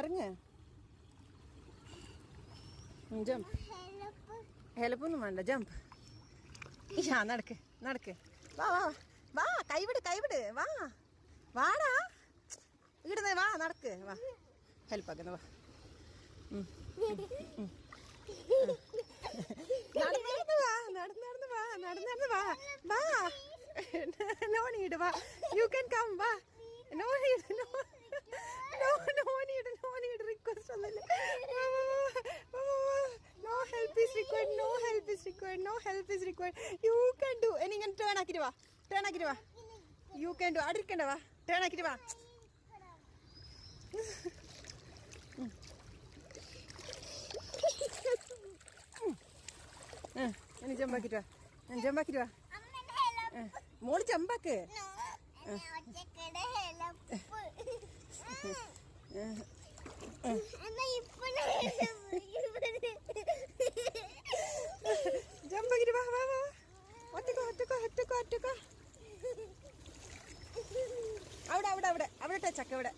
ഇറങ്ങ്. ജമ്പ്. ഹെൽപ്പൊന്നും വേണ്ട, ജമ്പ്. നടക്ക് നടക്ക്. വാ വാ വാ. കൈവിട് കൈവിട്. വാ വാടാ. ഇടുന്നേ. വാ നടക്ക്. വാ ഹെൽപ്പാക്കുന്ന. വാ. നടന്നു വാ. നടന്നു വാ. നടന്നു വാ. വാ. No need. വാ. You can come. വാ. No need. No need. Request ഒന്നുമില്ല. No help is required. No help is required. No help is required. You can do. ഇനി ഇങ്ങനെ ടേൺ ആക്കിയിട്ട് വാ. ടേൺ ആക്കിയിട്ട് വാ. You can do. അടിക്കണ്ട. വാ. ടേൺ ആക്കിയിട്ട് വാ. ഇനി ജമ്പാക്കിയിട്ട് വാ. ജമ്പാക്കിയിട്ട് വാ. മോള് ജമ്പാക്ക്. ജമ്പാക്കിയിട്ട് വാ. വാ വാ. ഒറ്റക്കോ ഒറ്റക്കോ ഒറ്റക്കോ ഒറ്റക്കോ. അവിടെ അവിടെ അവിടെ അവിടെ ടച്ചക്ക. ഇവിടെ